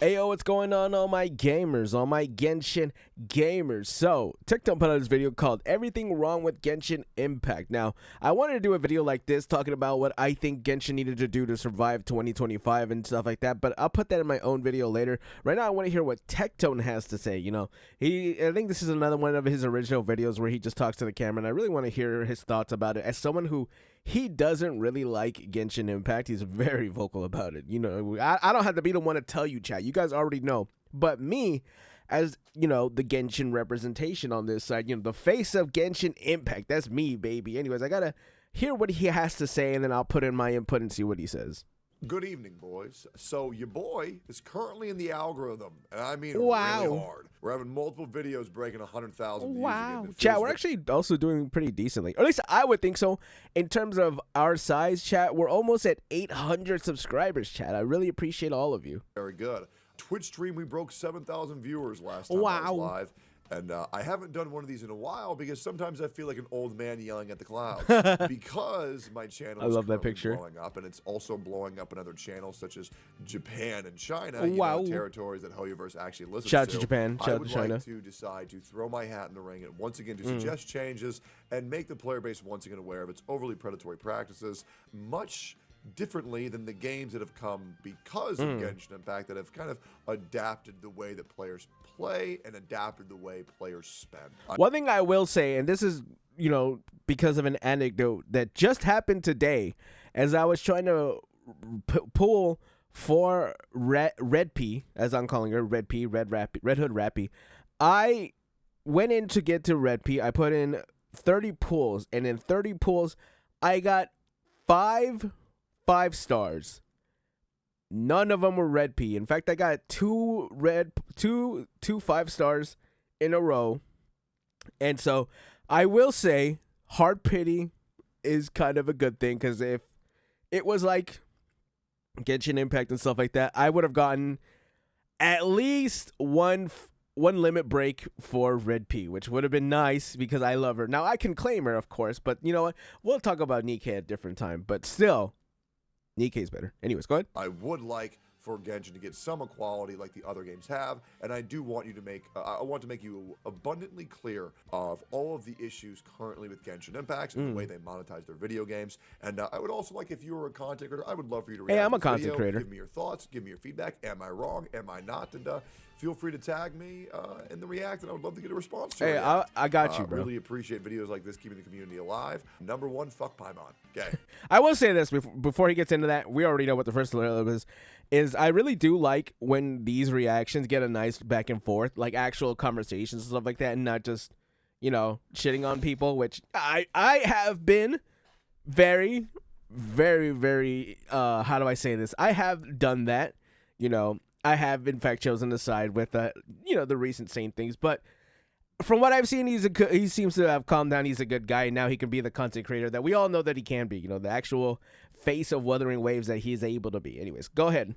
Ayo, what's going on, all my gamers, all my Genshin gamers? So, Tectone put out this video called Everything Wrong with Genshin Impact. Now, I wanted to do a video like this talking about what I think Genshin needed to do to survive 2025 and stuff like that, but I'll put that in my own video later. Right now, I want to hear what Tectone has to say. You know, I think this is another one of his original videos where he just talks to the camera, and I really want to hear his thoughts about it. As someone who he doesn't really like Genshin Impact, he's very vocal about it. You know, I don't have to be the one to tell you, chat. You guys already know. But me, as, you know, the Genshin representation on this side, you know, the face of Genshin Impact, that's me, baby. Anyways, I gotta hear what he has to say, and then I'll put in my input and see what he says. Good evening, boys. So your boy is currently in the algorithm, and I mean Wow. really hard. We're having multiple videos breaking 100,000 views. Wow. Again. Chat, we're actually also doing pretty decently. Or at least I would think so. In terms of our size, chat, we're almost at 800 subscribers, chat. I really appreciate all of you. Very good. Twitch stream, we broke 7,000 viewers last time I was live. And I haven't done one of these in a while because sometimes I feel like an old man yelling at the clouds because my channel is blowing up, and it's also blowing up in other channels such as Japan and China, you know, territories that Hoyoverse actually listens to. Shout out to Japan, shout out to China. I would like to decide to throw my hat in the ring and once again to suggest changes and make the player base once again aware of its overly predatory practices, much differently than the games that have come because of Genshin Impact that have kind of adapted the way that players play and adapted the way players spend. One thing I will say, and this is, you know, because of an anecdote that just happened today, as I was trying to pull for Red P, as I'm calling her, Red P, Red Hood Rappy, I went in to get to Red P. I put in 30 pulls, and in 30 pulls, I got 5 stars. None of them were Red P. In fact, I got two 5 stars in a row. And so I will say hard pity is kind of a good thing, because if it was like Genshin Impact and stuff like that, I would have gotten at least one limit break for Red P, which would have been nice because I love her. Now I can claim her, of course, but you know what? We'll talk about Nikkei at a different time. But still, Nikkei's better. Anyways, go ahead. I would like for Genshin to get some equality like the other games have, and I do want you to make, I want to make you abundantly clear of all of the issues currently with Genshin Impact and the way they monetize their video games. And I would also like, if you were a content creator, I would love for you to react. Hey, I'm a to this content video, creator. Give me your thoughts, give me your feedback. Am I wrong? Am I not? And feel free to tag me in the react, and I would love to get a response to it. Hey, I got you, bro. Really appreciate videos like this keeping the community alive. Number one, fuck Paimon. Okay. I will say this before he gets into that. We already know what the first is I really do like when these reactions get a nice back and forth, like actual conversations and stuff like that, and not just, you know, shitting on people, which I have been very, very, very, how do I say this? I have done that, you know. I have, in fact, chosen to side with, you know, the recent same things. But from what I've seen, he seems to have calmed down. He's a good guy. Now he can be the content creator that we all know that he can be. You know, the actual face of Wuthering Waves that he's able to be. Anyways, go ahead.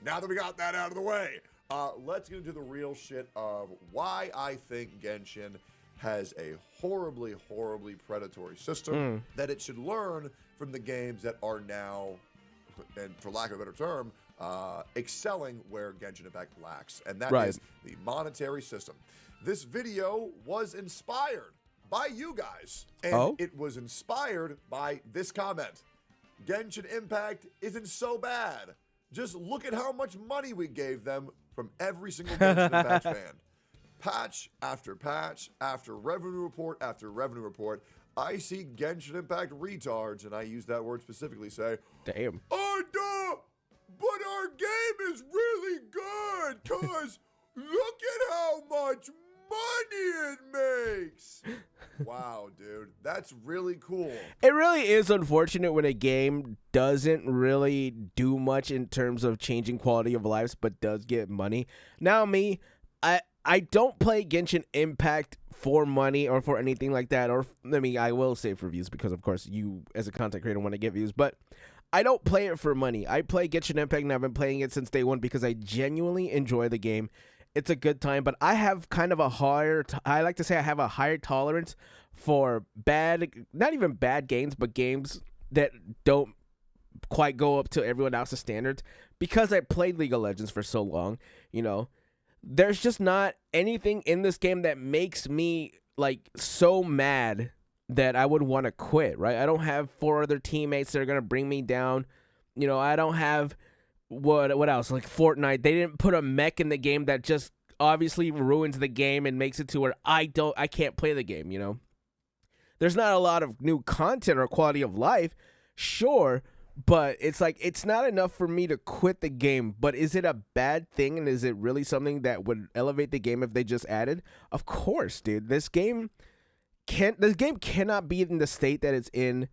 Now that we got that out of the way, let's get into the real shit of why I think Genshin has a horribly, horribly predatory system that it should learn from the games that are now, and for lack of a better term, excelling where Genshin Impact lacks, and that is the monetary system. This video was inspired by you guys, and it was inspired by this comment. Genshin Impact isn't so bad. Just look at how much money we gave them from every single Genshin Impact fan. Patch after patch, after revenue report after revenue report, I see Genshin Impact retards, and I use that word specifically, say, damn. Oh, duh! But our game is really good, cause look at how much money it makes. Wow, dude, that's really cool. It really is unfortunate when a game doesn't really do much in terms of changing quality of lives, but does get money. Now me, I don't play Genshin Impact for money or for anything like that, or I mean, I will say for views because of course you as a content creator want to get views, but I don't play it for money. I play Genshin Impact, and I've been playing it since day one because I genuinely enjoy the game. It's a good time, but I have kind of a higher, I like to say I have a higher tolerance for bad, not even bad games, but games that don't quite go up to everyone else's standards because I played League of Legends for so long. You know, there's just not anything in this game that makes me like so mad that I would want to quit, right? I don't have 4 other teammates that are going to bring me down. You know, I don't have what else? Like Fortnite, they didn't put a mech in the game that just obviously ruins the game and makes it to where I can't play the game, you know? There's not a lot of new content or quality of life, sure, but it's like it's not enough for me to quit the game. But is it a bad thing, and is it really something that would elevate the game if they just added? Of course, dude. This game cannot be in the state that it's in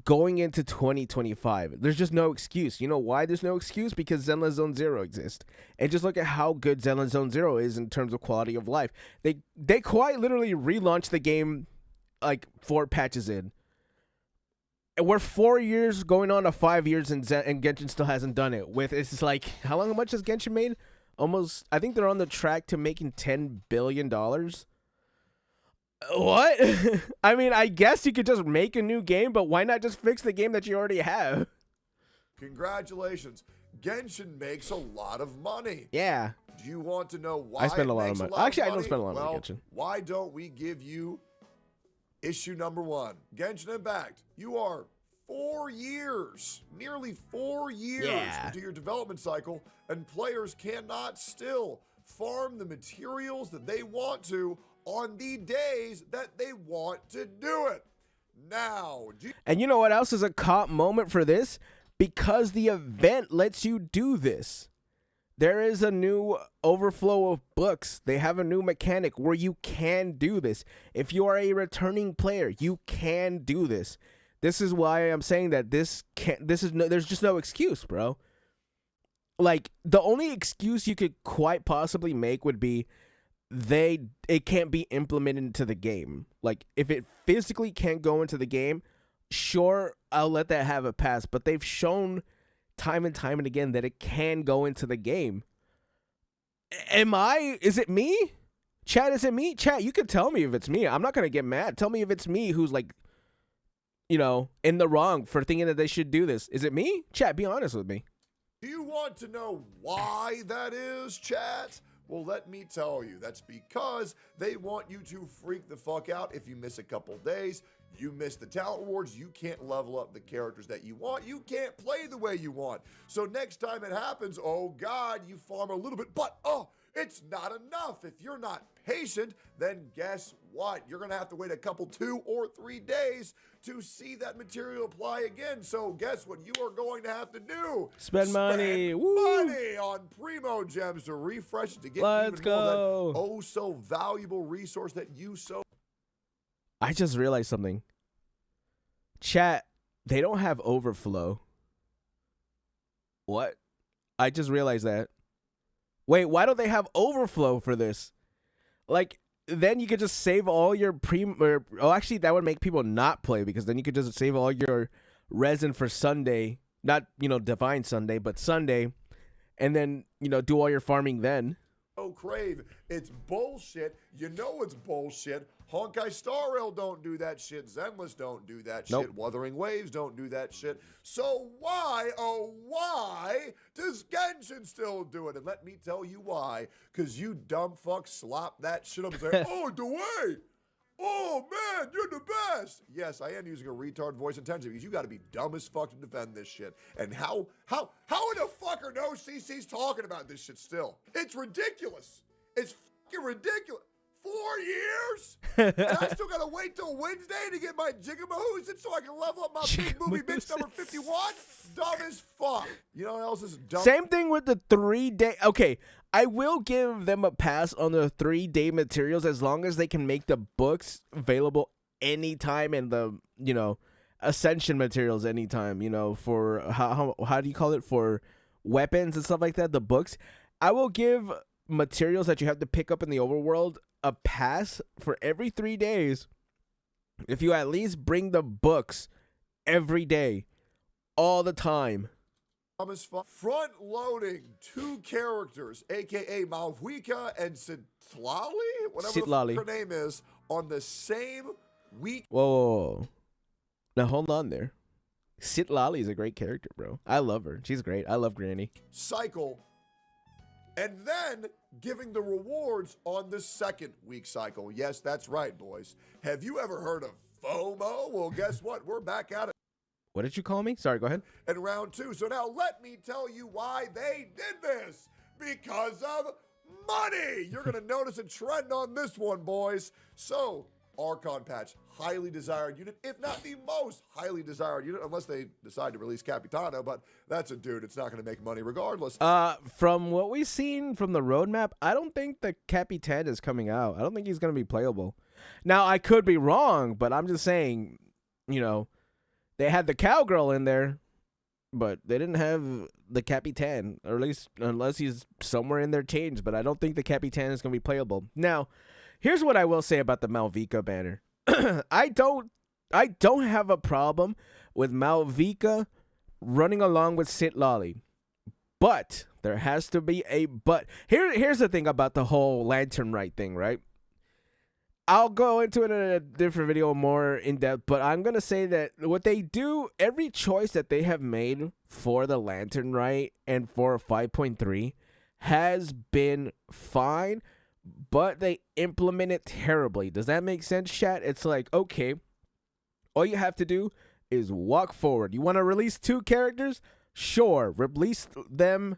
going into 2025. There's just no excuse. You know why there's no excuse? Because Zenless Zone Zero exists. And just look at how good Zenless Zone Zero is in terms of quality of life. They quite literally relaunched the game like 4 patches in. And we're 4 years going on to 5 years, and Genshin still hasn't done it. It's like, how much has Genshin made? Almost, I think they're on the track to making $10 billion. What? I mean, I guess you could just make a new game, but why not just fix the game that you already have? Congratulations. Genshin makes a lot of money. Yeah. Do you want to know why I spend it a lot makes of money. a lot Actually, of I money? don't spend a lot of money Well, on Genshin. why don't we give you issue number 1? Genshin Impact. You are 4 years, nearly 4 years into your development cycle, and players cannot still farm the materials that they want to on the days that they want to do it. Now, and you know what else is a cop moment for this? Because the event lets you do this. There is a new overflow of books. They have a new mechanic where you can do this. If you are a returning player, you can do this. This is why I'm saying that there's just no excuse, bro. Like, the only excuse you could quite possibly make would be it can't be implemented into the game. Like, if it physically can't go into the game, sure, I'll let that have a pass. But they've shown time and time and again that it can go into the game. Is it me? Chat, is it me? Chat, you can tell me if it's me. I'm not going to get mad. Tell me if it's me who's like, you know, in the wrong for thinking that they should do this. Is it me? Chat, be honest with me. Do you want to know why that is, chat? Well, let me tell you. That's because they want you to freak the fuck out if you miss a couple days. You miss the talent rewards. You can't level up the characters that you want. You can't play the way you want. So next time it happens, oh God, you farm a little bit, but it's not enough. If you're not patient, then guess what? You're going to have to wait a couple 2 or 3 days to see that material apply again. So guess what you are going to have to do? Spend money. Money on Primo Gems to refresh it, to get even more of that oh so valuable resource that you so... I just realized something. Chat, they don't have Overflow. What? I just realized that. Wait, why don't they have Overflow for this? Like, then you could just save all your actually, that would make people not play, because then you could just save all your resin for Sunday. Not, Divine Sunday, but Sunday. And then, do all your farming then. Oh, Crave, it's bullshit. You know it's bullshit. Honkai Star Rail don't do that shit. Zenless don't do that shit. Wuthering Waves don't do that shit. So why, oh why, does Genshin still do it? And let me tell you why. Because you dumb fuck slop that shit up and say, oh, Dwayne, oh man, you're the best. Yes, I am using a retard voice intention because you got to be dumb as fuck to defend this shit. And how in the fuck are no CCs talking about this shit still? It's ridiculous. It's fucking ridiculous. 4 years? And I still gotta wait till Wednesday to get my Jigamahoos so I can level up my big movie bitch number 51? Dumb as fuck. You know what else is dumb? Same thing with the 3-day. Okay, I will give them a pass on the 3-day materials as long as they can make the books available anytime, and the, Ascension materials anytime, for how do you call it? For weapons and stuff like that, the books. I will give materials that you have to pick up in the overworld a pass for every 3 days if you at least bring the books every day, all the time. Front loading 2 characters, aka Malva and Citlali, whatever her name is, on the same week. Whoa. Now hold on there. Citlali is a great character, bro. I love her. She's great. I love Granny. Cycle and then giving the rewards on the second week cycle. Yes, that's right, boys. Have you ever heard of FOMO? Well, guess what? We're back at it. What did you call me? Sorry, go ahead. In round 2. So now let me tell you why they did this. Because of money. You're going to notice a trend on this one, boys. So, Archon patch, highly desired unit, if not the most highly desired unit, unless they decide to release Capitano, but that's a dude. It's not going to make money regardless. From what we've seen from the roadmap, I don't think the Capitan is coming out. I don't think he's going to be playable. Now, I could be wrong, but I'm just saying, you know, they had the cowgirl in there, but they didn't have the Capitan, or at least unless he's somewhere in their change. But I don't think the Capitan is going to be playable. Now, here's what I will say about the Malvika banner. I don't have a problem with Malvika running along with citlali, but there has to be a but. Here's the thing about the whole lantern right thing, right? I'll go into it in a different video more in depth, but I'm going to say that what they do, every choice that they have made for the lantern right and for 5.3 has been fine, but they implement it terribly. Does that make sense, chat? It's like, okay, all you have to do is walk forward. You want to release 2 characters? Sure, release them,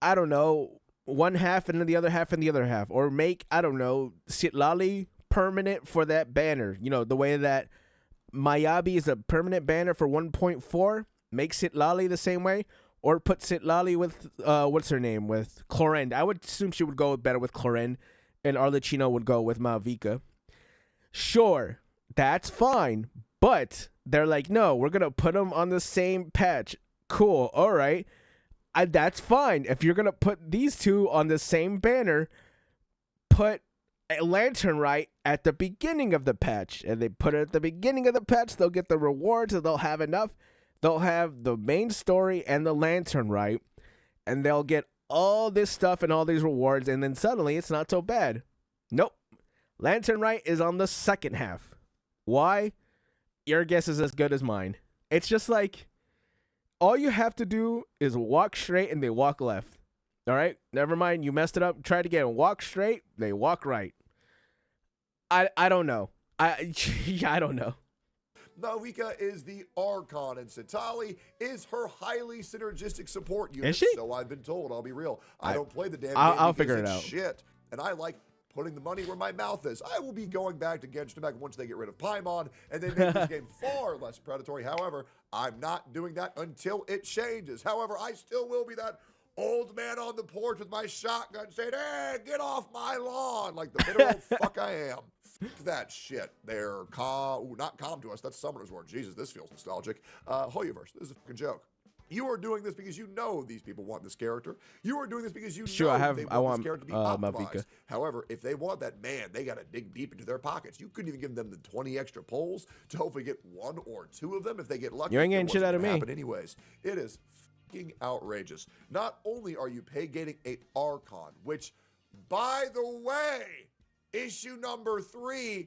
I don't know, one half and then the other half and the other half. Or make, I don't know, citlali permanent for that banner. You know, the way that Mayabi is a permanent banner for 1.4. Make citlali the same way. Or put citlali with, what's her name? With Clorinde. I would assume she would go better with Clorinde. And Arlecchino would go with Malvika. Sure, that's fine. But they're like, no, we're going to put them on the same patch. Cool, all right. That's fine. If you're going to put these 2 on the same banner, put a lantern right at the beginning of the patch. And they put it at the beginning of the patch, they'll get the rewards, and they'll have enough. They'll have the main story and the lantern right, and they'll get all this stuff and all these rewards, and then suddenly it's not so bad. Nope. Lantern right is on the second half. Why? Your guess is as good as mine. It's just like, all you have to do is walk straight and they walk left. All right? Never mind. You messed it up. Try it again. Walk straight. They walk right. I don't know. I don't know. Malvika is the Archon, and Citlali is her highly synergistic support unit. Is she? So I've been told. I'll be real. I don't play the damn game. I'll figure it out. Shit. And I like putting the money where my mouth is. I will be going back to Genshin once they get rid of Paimon, and they make this game far less predatory. However, I'm not doing that until it changes. However, I still will be that old man on the porch with my shotgun saying, hey, get off my lawn, like the bitter old fuck I am. Fuck that shit. They're not calm to us. That's Summoner's Word. Jesus, this feels nostalgic. Hoyoverse, this is a fucking joke. You are doing this because you know these people want this character. You are doing this because you know they want this character to be optimized. Malvika. However, if they want that, man, they got to dig deep into their pockets. You couldn't even give them the 20 extra polls to hopefully get 1 or 2 of them if they get lucky. You ain't getting shit out of me. Anyways, it is fucking outrageous. Not only are you pay gating a Archon, which, by the way, issue number 3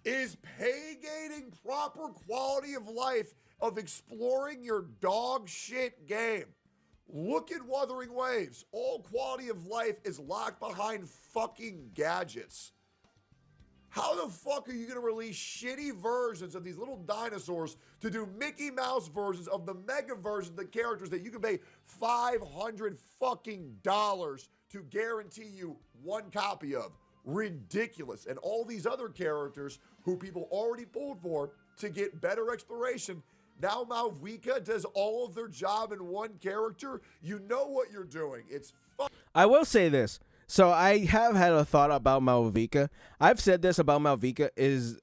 is pay gating proper quality of life of exploring your dog shit game. Look at Wuthering Waves. All quality of life is locked behind fucking gadgets. How the fuck are you going to release shitty versions of these little dinosaurs to do Mickey Mouse versions of the mega versions of the characters that you can pay $500 fucking dollars to guarantee you 1 copy of? Ridiculous. And all these other characters who people already pulled for to get better exploration. Now Malvika does all of their job in 1 character. You know what you're doing. It's I will say this. So I have had a thought about Malvika. I've said this about Malvika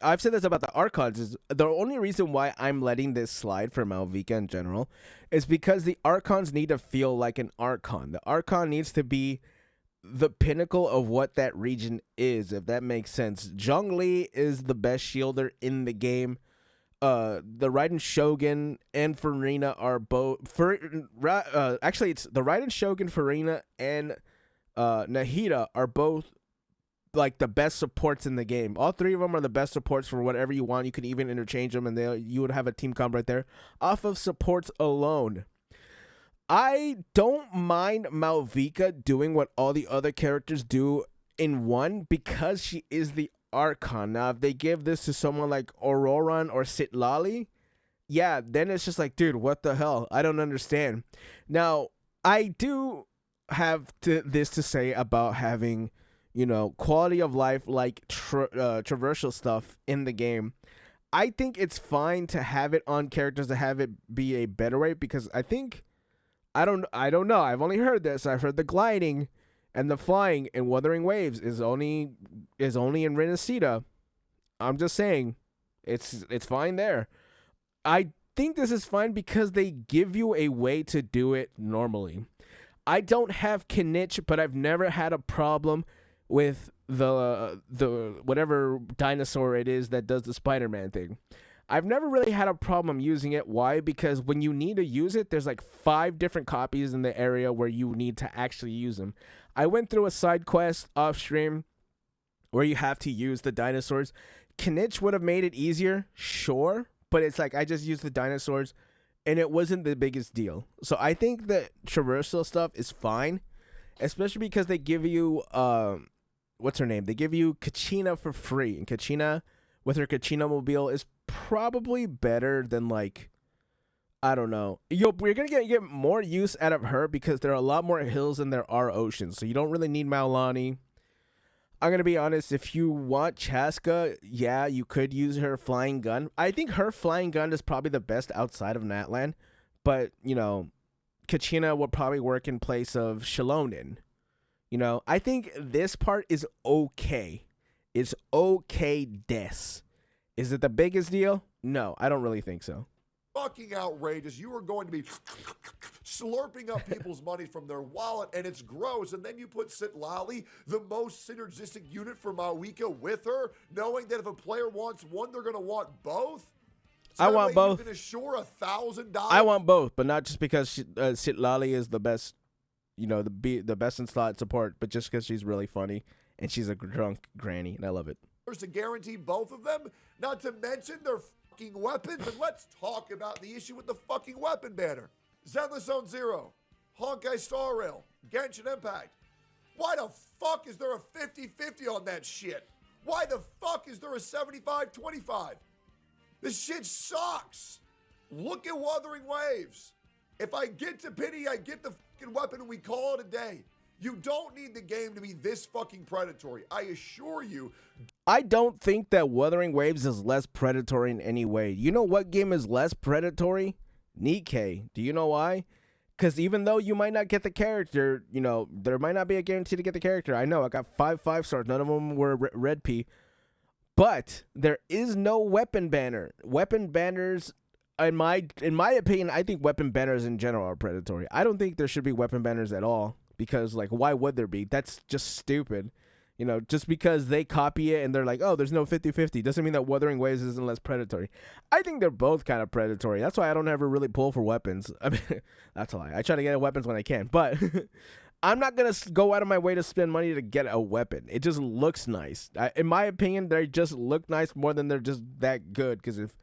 I've said this about the Archons is the only reason why I'm letting this slide for Malvika in general is because the Archons need to feel like an Archon. The Archon needs to be the pinnacle of what that region is, if that makes sense. Zhongli is the best shielder in the game. The Raiden Shogun and Farina are both actually it's the Raiden Shogun, Farina, and Nahida are both like the best supports in the game. All 3 of them are the best supports for whatever you want. You can even interchange them and you would have a team comp right there off of supports alone. I don't mind Malvika doing what all the other characters do in one because she is the Archon. Now, if they give this to someone like Auroran or Citlali, yeah, then it's just like, dude, what the hell? I don't understand. Now, I do have this to say about having, quality of life like traversal stuff in the game. I think it's fine to have it on characters to have it be a better way because I think I don't know. I've only heard this. I've heard the gliding and the flying in Wuthering Waves is only in Renacida. I'm just saying, it's fine there. I think this is fine because they give you a way to do it normally. I don't have Kinich, but I've never had a problem with the whatever dinosaur it is that does the Spider-Man thing. I've never really had a problem using it. Why? Because when you need to use it, there's like 5 different copies in the area where you need to actually use them. I went through a side quest off stream where you have to use the dinosaurs. Kinich would have made it easier, sure, but it's like I just used the dinosaurs and it wasn't the biggest deal. So I think the traversal stuff is fine, especially because they give you, what's her name? They give you Kachina for free, and Kachina with her Kachina mobile is probably better than like, I don't know. We're gonna get more use out of her because there are a lot more hills than there are oceans, so you don't really need Maulani. I'm gonna be honest. If you want Chaska, yeah, you could use her flying gun. I think her flying gun is probably the best outside of Natlan, but Kachina will probably work in place of Shalonin. I think this part is okay. It's okay, des. Is it the biggest deal? No, I don't really think so. Fucking outrageous. You are going to be slurping up people's money from their wallet, and it's gross. And then you put Citlali, the most synergistic unit for Mawika, with her, knowing that if a player wants one, they're going to want both. So I want both. You can assure $1,000. I want both, but not just because Citlali is the best, the best in slot support, but just because she's really funny and she's a drunk granny, and I love it. To guarantee both of them, not to mention their fucking weapons. And let's talk about the issue with the fucking weapon banner. Zenless Zone Zero, Honkai Star Rail, Genshin Impact. Why the fuck is there a 50-50 on that shit? Why the fuck is there a 75-25? This shit sucks. Look at Wuthering Waves. If I get to pity, I get the fucking weapon and we call it a day. You don't need the game to be this fucking predatory. I assure you. I don't think that Wuthering Waves is less predatory in any way. You know what game is less predatory? Nikkei. Do you know why? Because even though you might not get the character, there might not be a guarantee to get the character. I know, I got 5 stars. None of them were red P. But there is no weapon banner. Weapon banners, in my opinion, I think weapon banners in general are predatory. I don't think there should be weapon banners at all. Because, why would there be? That's just stupid. Just because they copy it and they're like, oh, there's no 50-50 doesn't mean that Wuthering Waves isn't less predatory. I think they're both kind of predatory. That's why I don't ever really pull for weapons. I mean, that's a lie. I try to get weapons when I can. But I'm not going to go out of my way to spend money to get a weapon. It just looks nice. In my opinion, they just look nice more than they're just that good. Because if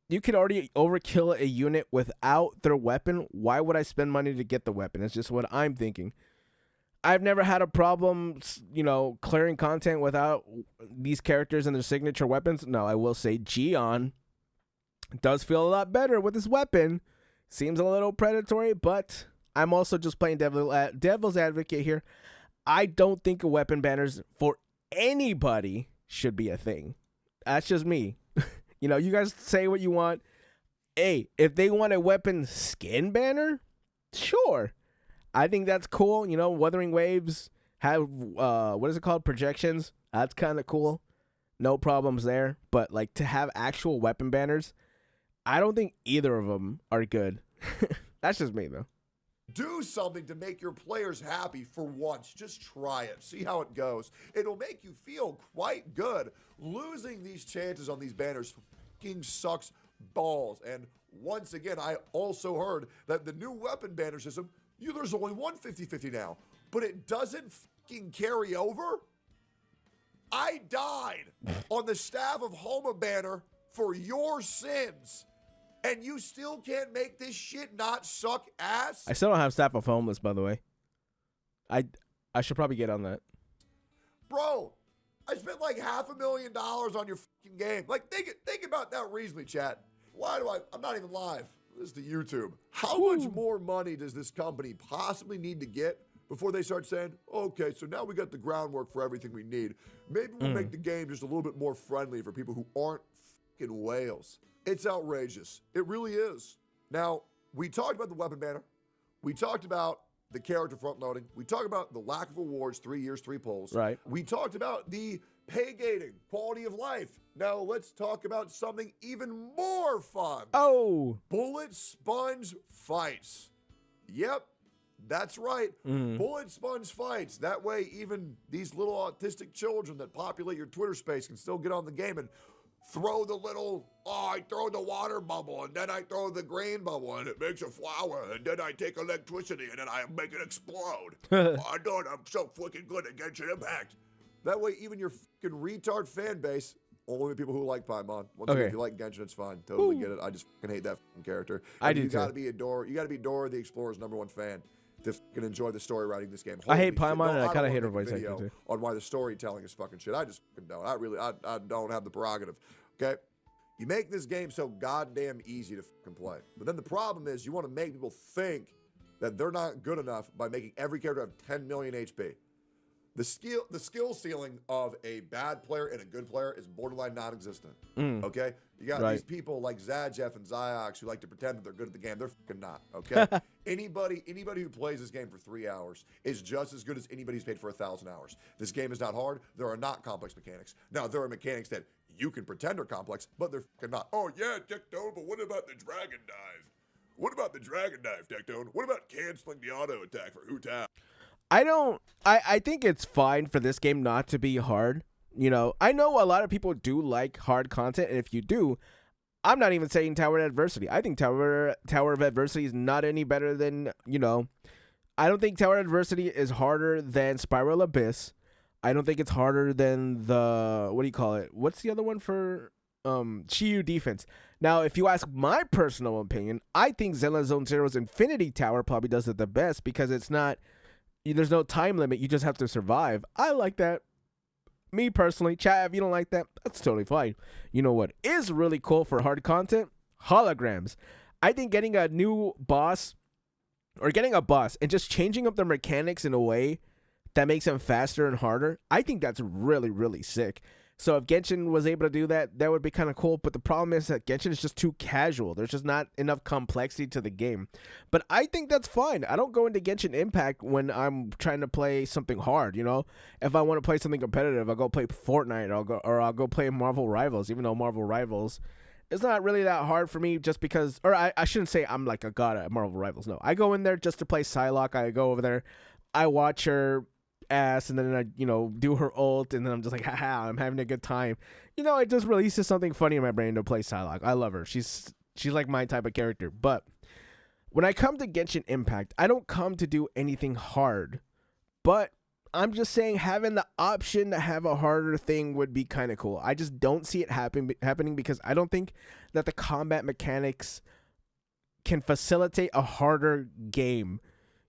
you can already overkill a unit without their weapon, why would I spend money to get the weapon? It's just what I'm thinking. I've never had a problem, clearing content without these characters and their signature weapons. No, I will say Gion does feel a lot better with his weapon. Seems a little predatory, but I'm also just playing devil's advocate here. I don't think weapon banners for anybody should be a thing. That's just me. You guys say what you want. Hey, if they want a weapon skin banner, sure. I think that's cool. Wuthering Waves have, what is it called? Projections. That's kind of cool. No problems there. But, to have actual weapon banners, I don't think either of them are good. That's just me, though. Do something to make your players happy for once. Just try it. See how it goes. It'll make you feel quite good. Losing these chances on these banners fucking sucks balls. And once again, I also heard that the new weapon banner system, there's only one 50-50 now, but it doesn't fucking carry over. I died on the staff of Hom Banner for your sins. And you still can't make this shit not suck ass? I still don't have Staff of Homeless, by the way. I should probably get on that. Bro, I spent like $500,000 on your fucking game. Like, think about that reasonably, chat. I'm not even live. This is the YouTube. How much more money does this company possibly need to get before they start saying, okay, so now we got the groundwork for everything we need. Maybe we'll make the game just a little bit more friendly for people who aren't fucking whales. It's outrageous. It really is. Now, we talked about the weapon banner. We talked about the character front loading. We talked about the lack of rewards, 3 years, 3 polls. Right. We talked about the pay gating, quality of life. Now let's talk about something even more fun. Oh. Bullet sponge fights. Yep, that's right. Bullet sponge fights. That way even these little autistic children that populate your Twitter space can still get on the game and throw the little, I throw the water bubble, and then I throw the green bubble, and it makes a flower, and then I take electricity, and then I make it explode. I know it, I'm so fucking good at Genshin Impact. That way, even your fucking retard fan base, only the people who like Paimon. Once again, if you like Genshin, it's fine. Totally get it. I just fucking hate that fucking character. I do you too. You gotta be Dora the Explorer's #1 fan to fucking enjoy the story writing this game. I hate Holy shit. Paimon, and I kind of don't hate her wanna voice make a acting video too. on why the storytelling is fucking shit. I just fucking don't. I don't have the prerogative. Okay? You make this game so goddamn easy to fucking play. But then the problem is you want to make people think that they're not good enough by making every character have 10 million HP. The skill ceiling of a bad player and a good player is borderline non-existent. Okay? You got these people like Zadjeff and Ziox who like to pretend that they're good at the game. They're fucking not. Okay? Anybody who plays this game for 3 hours is just as good as anybody who's paid for 1,000 hours. This game is not hard. There are not complex mechanics. Now, there are mechanics that you can pretend are complex, but they're fucking not. Oh, yeah, Tectone, but what about the Dragon Dive? What about the Dragon Dive, Tectone? What about canceling the auto attack for Hu-Tao? I think it's fine for this game not to be hard. You know, I know a lot of people do like hard content, and if you do, I'm not even saying Tower of Adversity. I think Tower of Adversity is not any better than, you know, I don't think Tower of Adversity is harder than Spiral Abyss. I don't think it's harder than the, what do you call it? What's the other one for Chiyu Defense? Now, if you ask my personal opinion, I think Zenless Zone Zero's Infinity Tower probably does it the best because it's not, there's no time limit. You just have to survive. I like that. Me personally, chat, if you don't like that, that's totally fine. You know what is really cool for hard content? Holograms. I think getting a new boss or getting a boss and just changing up the mechanics in a way that makes them faster and harder, I think that's really, really sick. So if Genshin was able to do that, that would be kind of cool. But the problem is that Genshin is just too casual. There's just not enough complexity to the game. But I think that's fine. I don't go into Genshin Impact when I'm trying to play something hard, you know? If I want to play something competitive, I'll go play Fortnite I'll go play Marvel Rivals, even though Marvel Rivals is not really that hard for me just because, or I shouldn't say I'm like a god at Marvel Rivals. No, I go in there just to play Psylocke. I go over there, I watch her ass, and then I, you know, do her ult, and then I'm just like, haha, I'm having a good time. You know, it just releases something funny in my brain to play Psylocke. I love her. She's like my type of character. But when I come to Genshin Impact, I don't come to do anything hard. But I'm just saying having the option to have a harder thing would be kind of cool. I just don't see it happening because I don't think that the combat mechanics can facilitate a harder game.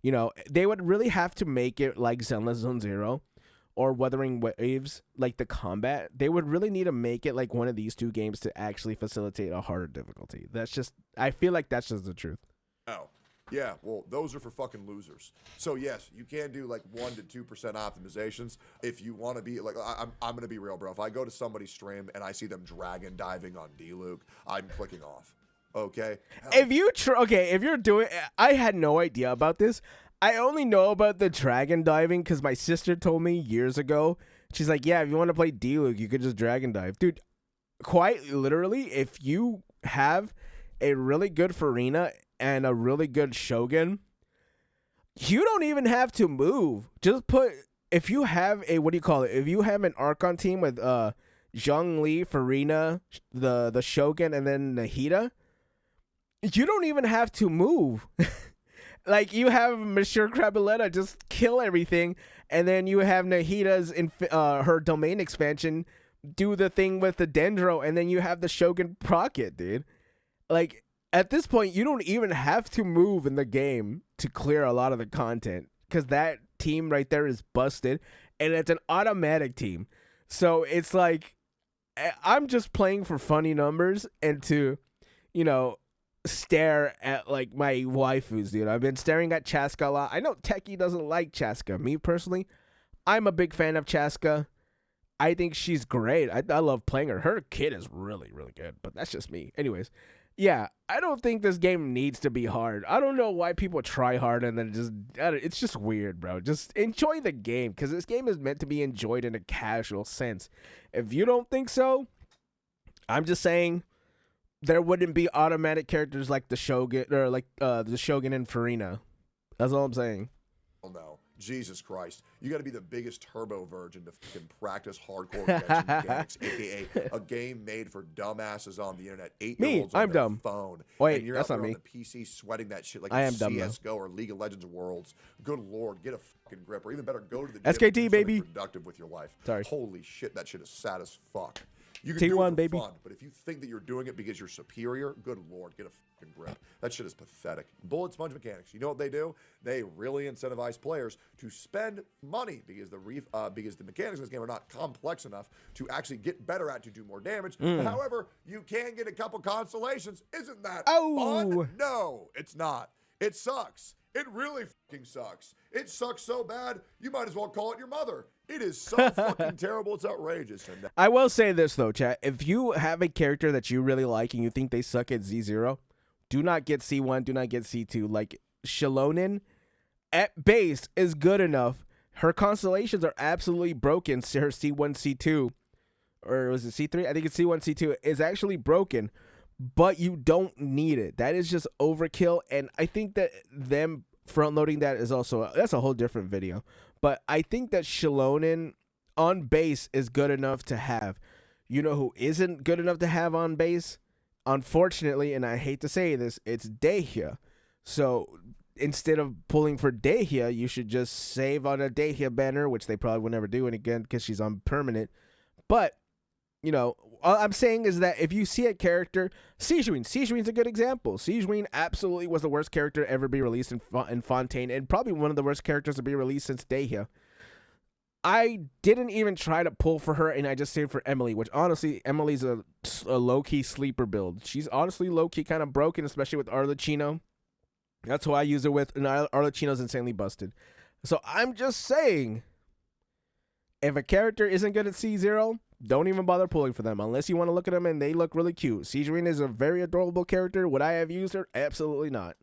You know, they would really have to make it like Zenless Zone Zero or Wuthering Waves, like the combat. They would really need to make it like one of these two games to actually facilitate a harder difficulty. That's just, I feel like that's just the truth. Oh, yeah, well, those are for fucking losers. So, yes, you can do like 1% to 2% optimizations if you want to be, like, I'm going to be real, bro. If I go to somebody's stream and I see them dragon diving on D-Luke, I'm clicking off. Okay. If you're doing, I had no idea about this. I only know about the dragon diving because my sister told me years ago. She's like, yeah, if you want to play D-Luke, you could just dragon dive. Dude, quite literally, if you have a really good Farina and a really good Shogun, you don't even have to move. Just if you have a, what do you call it? If you have an Archon team with Zhongli, Farina, the Shogun, and then Nahida, you don't even have to move. Like, you have Monsieur Crabaletta just kill everything, and then you have Nahida's her domain expansion do the thing with the Dendro, and then you have the Shogun proc it, dude. Like, at this point, you don't even have to move in the game to clear a lot of the content because that team right there is busted, and it's an automatic team. So it's like I'm just playing for funny numbers and to, stare at like my waifus, dude. I've been staring at Chaska a lot. I know Techie doesn't like Chaska. Me personally, I'm a big fan of Chaska. I think she's great. I love playing her. Her kid is really, really good, but that's just me. Anyways, yeah, I don't think this game needs to be hard. I don't know why people try hard and then it's just weird, bro. Just enjoy the game because this game is meant to be enjoyed in a casual sense. If you don't think so, I'm just saying there wouldn't be automatic characters like the Shogun or like the Shogun and Farina. That's all I'm saying. Oh no. Jesus Christ. You got to be the biggest turbo virgin to fucking practice hardcore Genshin mechanics, aka a game made for dumbasses on the internet. 8-year-olds on I'm their dumb. phone. Wait, and you're that's out there not on me. the PC sweating that shit like I am it's dumb, CSGO or League of Legends Worlds. Good Lord, get a fucking grip. Or even better, go to the gym SKT, and do something baby. productive with your life. Sorry. Holy shit, that shit is sad as fuck. You can T1, do it for baby. fun, but if you think that you're doing it because you're superior, good Lord, get a fucking grip. That shit is pathetic. Bullet sponge mechanics. You know what they do? They really incentivize players to spend money because the mechanics in this game are not complex enough to actually get better at to do more damage. However, you can get a couple constellations. Isn't that fun? No, it's not. It sucks. It really fucking sucks. It sucks so bad, you might as well call it your mother. It is so fucking terrible. It's outrageous. And I will say this, though, chat. If you have a character that you really like and you think they suck at Z0, do not get C1, do not get C2. Like, Shilonin, at base, is good enough. Her constellations are absolutely broken. Her C1, C2, or was it C3? I think it's C1, C2, is actually broken, but you don't need it. That is just overkill, and I think that them front-loading that is also, that's a whole different video. But I think that Shilonin on base is good enough to have. You know who isn't good enough to have on base? Unfortunately, and I hate to say this, it's Dehya. So instead of pulling for Dehya, you should just save on a Dehya banner, which they probably will never do, and again, because she's on permanent. But, all I'm saying is that if you see a character, Sigewinne's a good example. Sigewinne absolutely was the worst character to ever be released in Fontaine, and probably one of the worst characters to be released since Dehya. I didn't even try to pull for her, and I just saved for Emily, which honestly, Emily's a low-key sleeper build. She's honestly low-key kind of broken, especially with Arlecchino. That's who I use her with, and Arlecchino's insanely busted. So I'm just saying, if a character isn't good at C0, don't even bother pulling for them unless you want to look at them and they look really cute. Sigewinne is a very adorable character. Would I have used her? Absolutely not.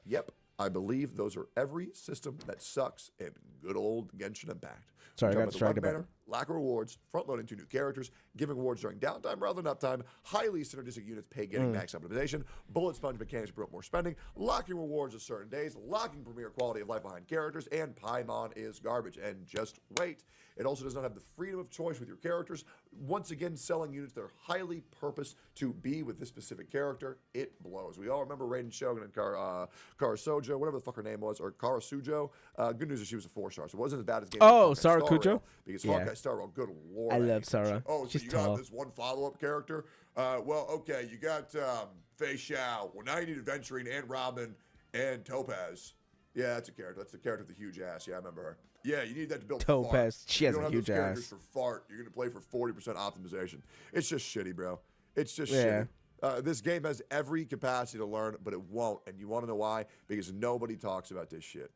Yep. I believe those are every system that sucks in good old Genshin Impact. Sorry, I got distracted. Banner, lack of rewards, front-loading 2 new characters, giving rewards during downtime rather than uptime, highly synergistic units pay getting max optimization, bullet sponge mechanics promote more spending, locking rewards at certain days, locking premier quality of life behind characters, and Paimon is garbage. And just wait. It also does not have the freedom of choice with your characters. Once again, selling units that are highly purposed to be with this specific character, it blows. We all remember Raiden Shogun and Karasojo, whatever the fuck her name was, or Karasujo. Good news is she was a 4-star, so it wasn't as bad as game. Oh, Sarah Kujo? Because Hawkeye Star Rail, good lord. I love Sarah. Oh, so she's you tall. got this one follow-up character? Well, okay, you got Fei Xiao. Well, now you need Adventuring and Robin and Topaz. Yeah, that's a character. That's the character with the huge ass. Yeah, I remember her. Yeah, you need that to build Topaz. Fart. She has a huge ass. For fart. You're going to play for 40% optimization. It's just shitty, bro. It's just Yeah. shitty. This game has every capacity to learn, but it won't. And you want to know why? Because nobody talks about this shit.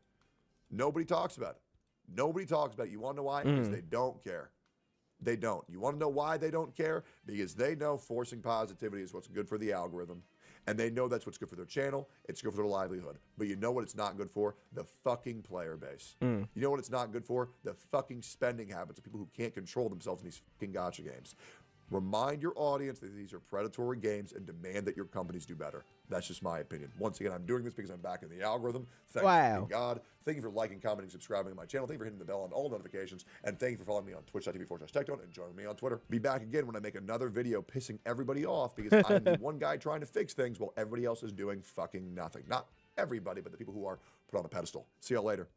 Nobody talks about it. Nobody talks about it. You want to know why? Because they don't care. They don't. You want to know why they don't care? Because they know forcing positivity is what's good for the algorithm. And they know that's what's good for their channel. It's good for their livelihood. But you know what it's not good for? The fucking player base. You know what it's not good for? The fucking spending habits of people who can't control themselves in these fucking gacha games. Remind your audience that these are predatory games and demand that your companies do better. That's just my opinion. Once again, I'm doing this because I'm back in the algorithm. Thank you, God. Thank you for liking, commenting, subscribing to my channel. Thank you for hitting the bell on all notifications. And thank you for following me on twitch.tv/Tectone and joining me on Twitter. Be back again when I make another video pissing everybody off because I'm the one guy trying to fix things while everybody else is doing fucking nothing. Not everybody, but the people who are put on a pedestal. See y'all later.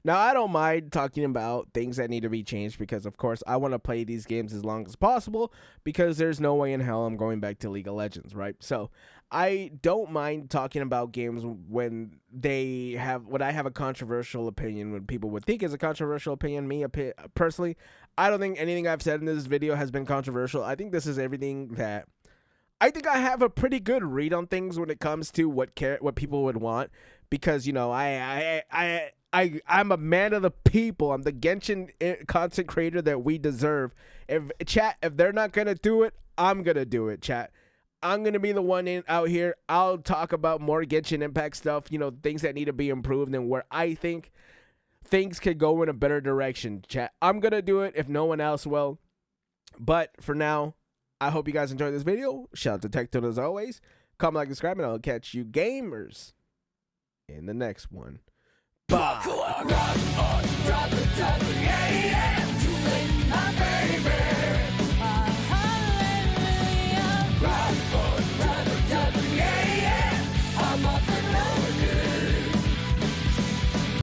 Now, I don't mind talking about things that need to be changed because, of course, I want to play these games as long as possible because there's no way in hell I'm going back to League of Legends, right? So I don't mind talking about games when I have a controversial opinion, when people would think is a controversial opinion. Personally, I don't think anything I've said in this video has been controversial. I think this is everything that I think I have a pretty good read on things when it comes to what people would want, because I'm a man of the people. I'm the Genshin content creator that we deserve. If they're not gonna do it, I'm gonna do it, chat. I'm gonna be the one out here. I'll talk about more Genshin Impact stuff, things that need to be improved and where I think things could go in a better direction, chat. I'm gonna do it if no one else will. But for now, I hope you guys enjoyed this video. Shout out to Tectone as always. Comment, like, subscribe, and I'll catch you gamers in the next one. Bye.